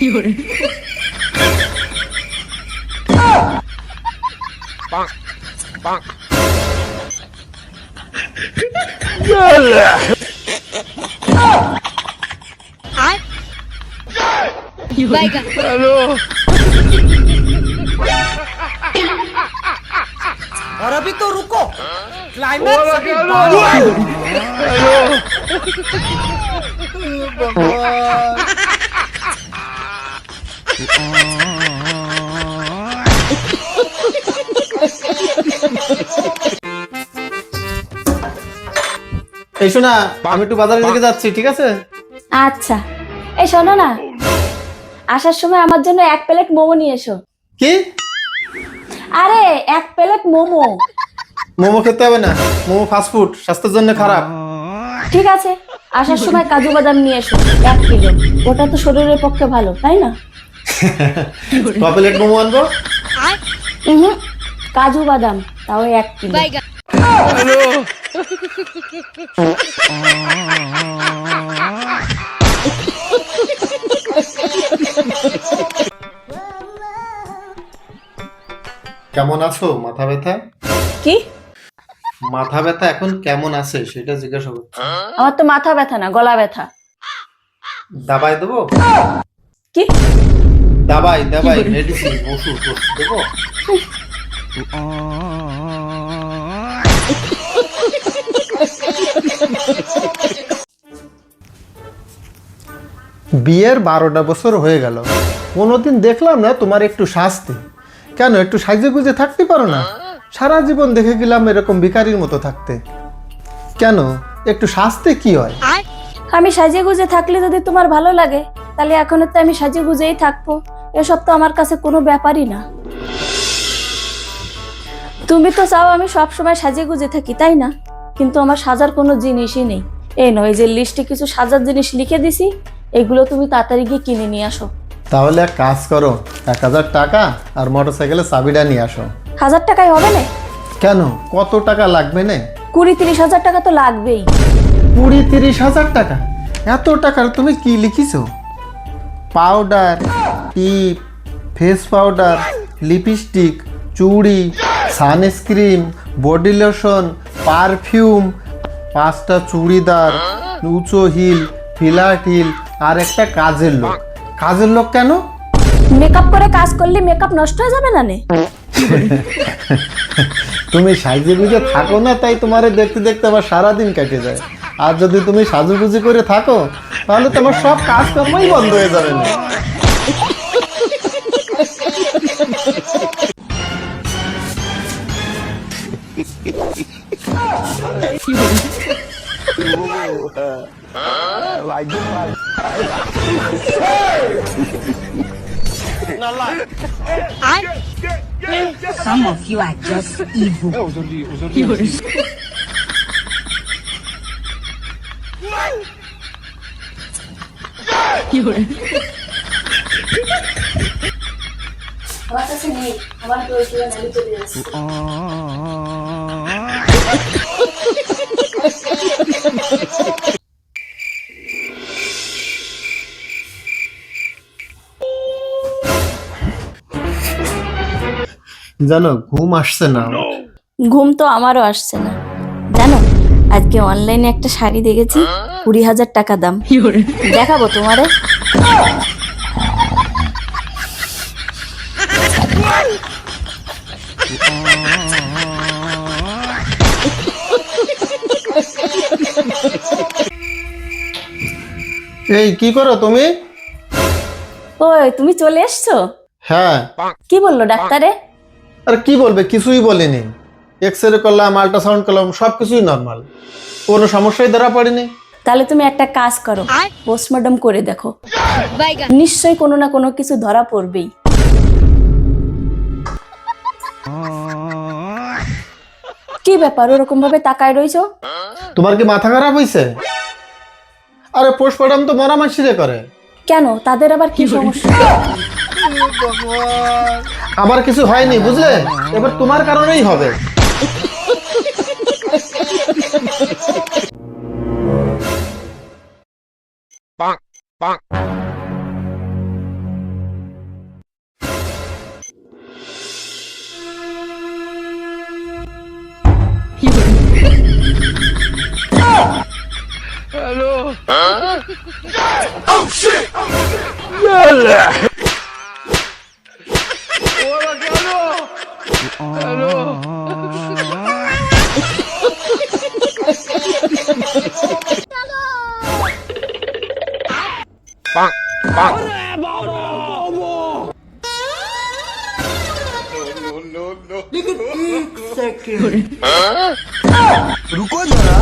और अभी तो रुको, क्लाइमैक्स अभी এই শোনা, আমি একটু বাজারের দিকে যাচ্ছি, ঠিক আছে? আচ্ছা, এই শোনো না, আসার সময় আমার জন্য 1 প্লেট মোমো নিয়ে এসো। কি? আরে 1 প্লেট মোমো। মোমো খেতে হবে না, মোমো ফাস্ট ফুড, স্বাস্থ্যের জন্য খারাপ। ঠিক আছে, আসার সময় কাজু বাদাম নিয়ে এসো 1 কিলো, ওটা তো শরীরের পক্ষে ভালো, তাই না? ক প্লেট মোমো আনবো? কাজু বাদাম তাও 1 কিলো। কেমন আছো? মাথা ব্যথা? কি? মাথা ব্যথা এখন কেমন আছে সেটা জিজ্ঞাসা করছি। আমার তো মাথা ব্যথা না, গলা ব্যথা। দাবাই দেবো? কি? দাবাই মেডিসিন, ওষুধ দেবো? বিয়ের 12টা বছর হয়ে গেল, কোনোদিন দেখলাম না তোমার একটু শাস্তি। কেন একটু সাজে গুজে থাকতে পারো না? সারা জীবন দেখে গেলাম এরকম ভিখারির মতো থাকতে। কেন একটু শাস্তি কি হয়? আমি সাজিয়ে গুজে থাকলে যদি তোমার ভালো লাগে, তাহলে এখন তো আমি সাজিয়ে গুজেই থাকবো, এসব তো আমার কাছে কোনো ব্যাপারই না। তুমি তো চাও আমি সব সময় সাজিয়ে গুজে থাকি, তাই না? কিন্তু আমার সাজার কোনো জিনিসই নেই। এই নয় যে লিস্টে কিছু সাজার জিনিস লিখে দিছি, এগুলো তুমি তাড়াতাড়ি গিয়ে কিনে নিয়ে আসো। তাহলে এক কাজ করো, 1000 টাকা আর মোটরসাইকেলের চাবিটা নিয়ে আসো। 1000 টাকায় হবে না? কেন, কত টাকা লাগবে? না 20-30 হাজার টাকা তো লাগবেই। 20-30 হাজার টাকা? এত টাকার তুমি কি লিখিছো? পাউডার, টিপ, ফেস পাউডার, লিপস্টিক, চুড়ি, সানস্ক্রিন, বডি লোশন, পারফিউম, 5টা চুড়িদার, উঁচু হিল, ফ্ল্যাট হিল, আর একটা কাজের লোক। কাজের লোক কেন? মেকআপ করে কাজ করলে মেকআপ নষ্ট হয়ে যাবে না? তুমি সাজে গুজে থাকো না, তাই তোমারে দেখতে দেখতে আবার সারাদিন কেটে যায়। আর যদি তুমি সাজুগুজি করে থাকো, তাহলে তোমার সব কাজকর্মই বন্ধ হয়ে যাবে না। Some of you are just evil. আমার কাছে নেই, আমার প্রয়োজন আমি চলে যাচ্ছি। জানো ঘুম আসছে না। ঘুম তো আমারও আসছে না। জানো আজকে অনলাইনে একটা শাড়ি দেখেছি, 20,000 টাকা দাম। দেখাবো তোমারে। এই কি করো তুমি? ওই তুমি চলে এসছো? হ্যাঁ। কি বললো ডাক্তারে? আর কি বলবে, কিছুই বলেনি। এক্সরে করলাম, আল্ট্রাসাউন্ড করলাম, সবকিছুই নর্মাল, কোনো সমস্যাই ধরা পড়েনি। তাহলে তুমি একটা কাজ করো, পোস্টমর্টম করে দেখো, নিশ্চয়ই কোনো না কোনো কিছু ধরা পড়বেই। কি ব্যাপার ওরকম ভাবে তাকায় রইছো? তোমার কি মাথা খারাপ হয়েছে? আরে পোস্টমর্টম তো মরা মাসিরে করে। কেন, তাদের আবার কি সমস্যা? আমার কিছু হয়নি বুঝলে, এবার তোমার কারণেই হবে। रुको जरा